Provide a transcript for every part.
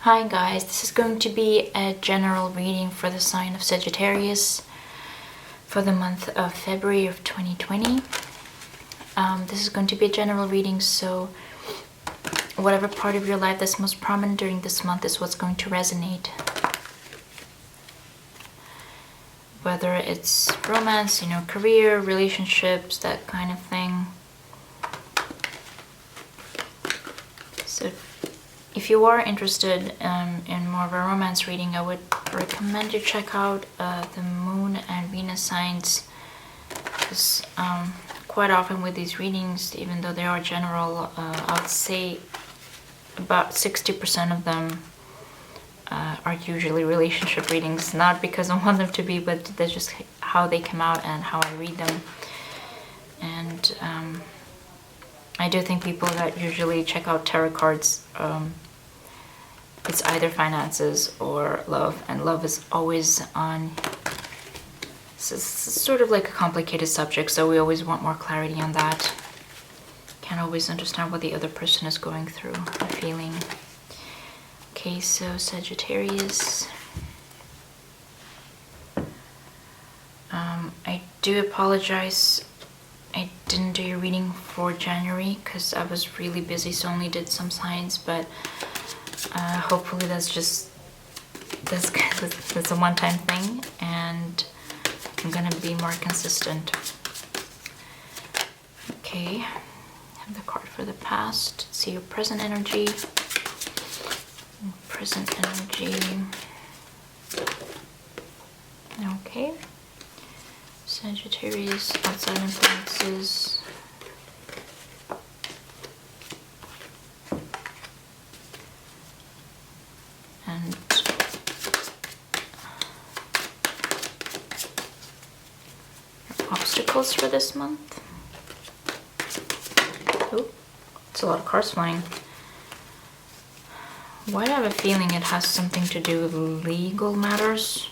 Hi guys, this is going to be a general reading for the sign of Sagittarius for the month of February of 2020. This is going to be a general reading, so whatever part of your life that's most prominent during this month is what's going to resonate. Whether it's romance, career, relationships, that kind of thing. So if you are interested in more of a romance reading, I would recommend you check out the Moon and Venus signs, because quite often with these readings, even though they are general, I would say about 60% of them are usually relationship readings. Not because I want them to be, but that's just how they come out and how I read them. And I do think people that usually check out tarot cards, it's either finances or love, and love is always on. It's sort of like a complicated subject, so we always want more clarity on that. Can't always understand what the other person is going through or feeling. Okay, so Sagittarius. I do apologize. I didn't do your reading for January because I was really busy, so I only did some signs, but hopefully that's a one-time thing, and I'm gonna be more consistent. Okay, have the card for the past. See your present energy. Present energy. Okay. Sagittarius, outside influences. And obstacles for this month. Oh, it's a lot of cards flying. Why do I have a feeling it has something to do with legal matters?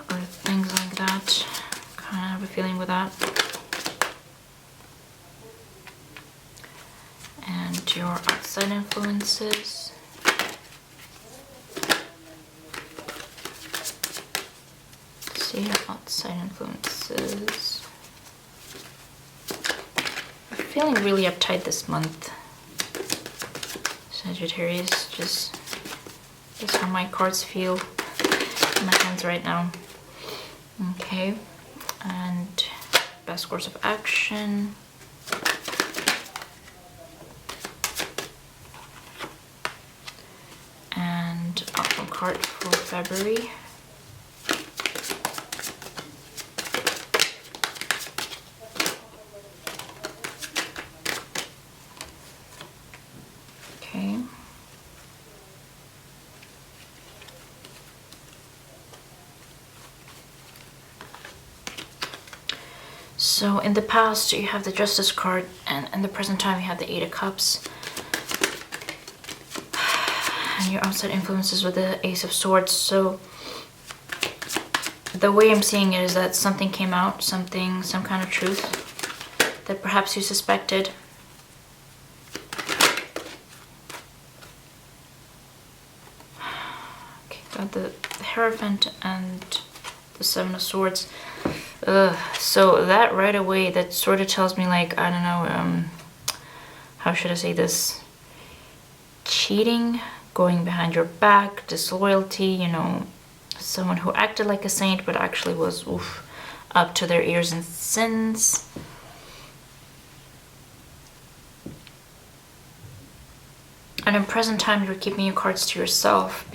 Or things like that. Kind of have a feeling with that. And your outside influences. Let's see your outside influences. I'm feeling really uptight this month, Sagittarius. Just how my cards feel in my hands right now. Okay, and best course of action. And outcome card for February. Okay. So in the past you have the Justice card, and in the present time you have the Eight of Cups. And your outside influences with the Ace of Swords. So the way I'm seeing it is that something came out, some kind of truth that perhaps you suspected. Okay, got the Hierophant and the Seven of Swords. So that right away, that sort of tells me, like, I don't know, how should I say this? Cheating, going behind your back, disloyalty, someone who acted like a saint but actually was up to their ears in sins. And in present time, you're keeping your cards to yourself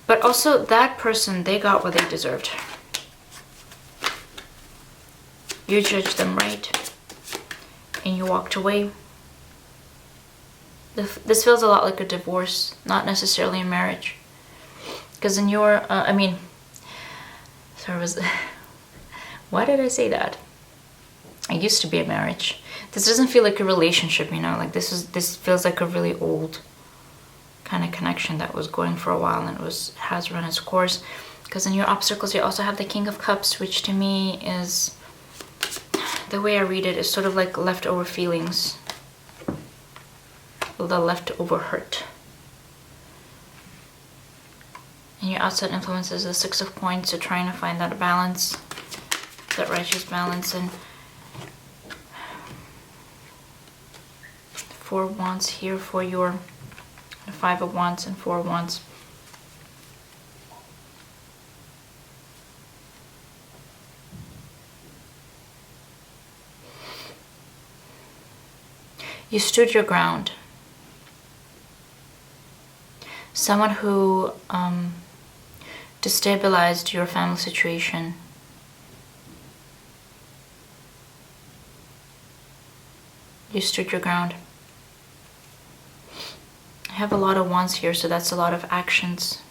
but also that person, they got what they deserved. You judged them right, and you walked away. This feels a lot like a divorce, not necessarily a marriage. Because in your, why did I say that? It used to be a marriage. This doesn't feel like a relationship, like this feels like a really old kind of connection that was going for a while, and has run its course. Because in your obstacles, you also have the King of Cups, which to me is, the way I read it, is sort of like leftover feelings. the leftover hurt. And your outside influence is the 6 of Coins, so trying to find that balance, that righteous balance. And 4 of Wands here for your 5 of Wands and 4 of Wands. You stood your ground. Someone who destabilized your family situation. You stood your ground. I have a lot of wands here, so that's a lot of actions.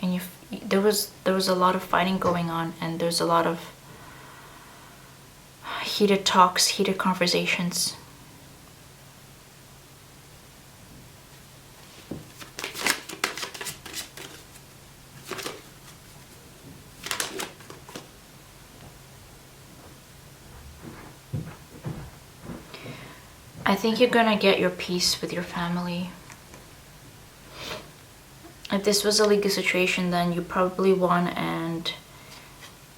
And there was a lot of fighting going on, and there's a lot of heated talks, heated conversations. I think you're gonna get your peace with your family. If this was a legal situation, then you probably won, and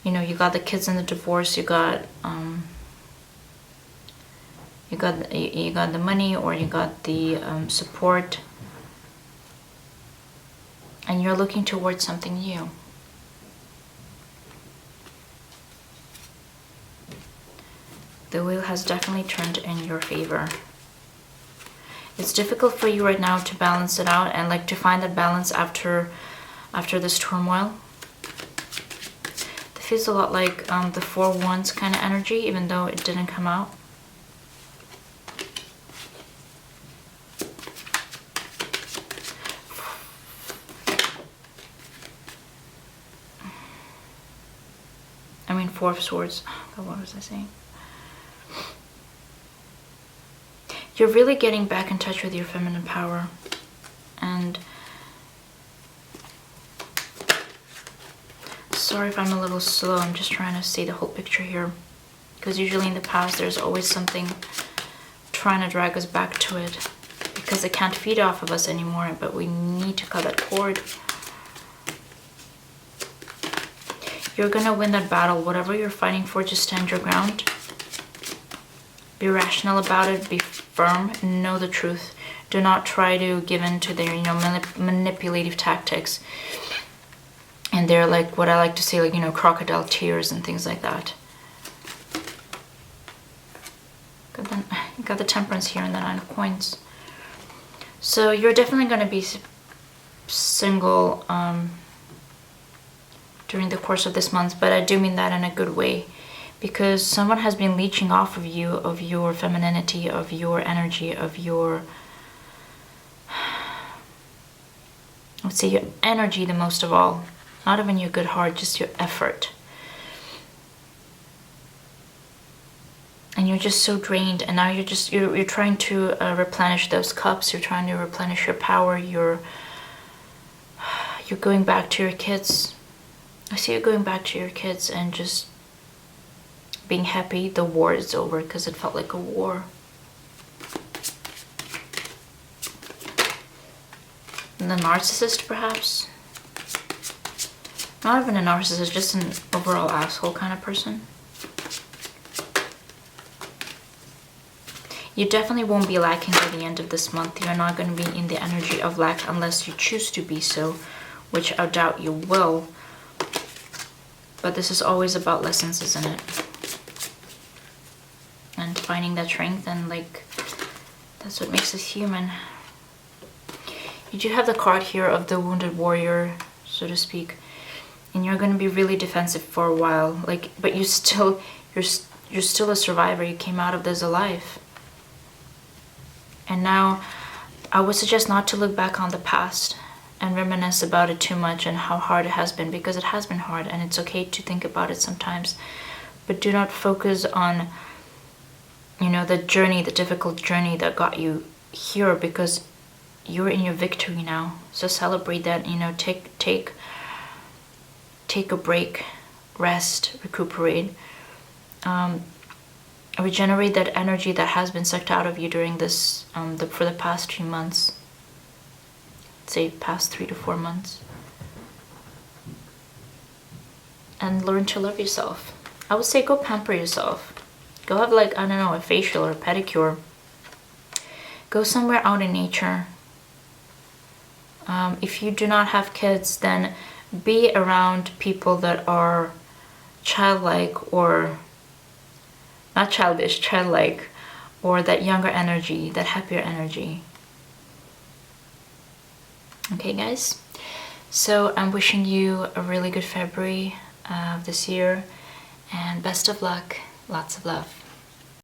you know, you got the kids in the divorce, you got the money, or you got the support, and you're looking towards something new. The wheel has definitely turned in your favor. It's difficult for you right now to balance it out and like to find that balance after this turmoil. It feels a lot like the 4 of Wands kind of energy, even though it didn't come out. I mean 4 of Swords. Oh, what was I saying? You're really getting back in touch with your feminine power. And sorry if I'm a little slow, I'm just trying to see the whole picture here. Because usually in the past there's always something trying to drag us back to it. Because it can't feed off of us anymore, but we need to cut that cord. You're gonna win that battle. Whatever you're fighting for, just stand your ground. Be rational about it, be firm, know the truth. Do not try to give in to their, you know, manipulative tactics. And they're like, what I like to say, like, you know, crocodile tears and things like that. Got the Temperance here and the 9 of Coins. So you're definitely going to be single during the course of this month, but I do mean that in a good way. Because someone has been leeching off of you, of your femininity, of your energy, of your, I would say your energy the most of all. Not even your good heart, just your effort. And you're just so drained, and now you're trying to replenish those cups, you're trying to replenish your power, you're going back to your kids. I see you going back to your kids and just being happy the war is over, because it felt like a war. And the narcissist, perhaps? Not even a narcissist, just an overall asshole kind of person. You definitely won't be lacking by the end of this month. You're not going to be in the energy of lack unless you choose to be so, which I doubt you will. But this is always about lessons, isn't it? And finding that strength, and like, that's what makes us human. You do have the card here of the wounded warrior, so to speak, and you're going to be really defensive for a while. Like, but you're still a survivor. You came out of this alive. And now, I would suggest not to look back on the past and reminisce about it too much and how hard it has been, because it has been hard, and it's okay to think about it sometimes. But do not focus on, you know, the journey, the difficult journey that got you here, because you're in your victory now. So celebrate that, you know, take a break, rest, recuperate. regenerate that energy that has been sucked out of you during this for the past 3 months, say past 3 to 4 months, and learn to love yourself. I would say go pamper yourself. Go have, like, I don't know, a facial or a pedicure. Go somewhere out in nature. If you do not have kids, then be around people that are childlike, or not childish, childlike, or that younger energy, that happier energy. Okay, guys? So I'm wishing you a really good February of this year, and best of luck. Lots of love.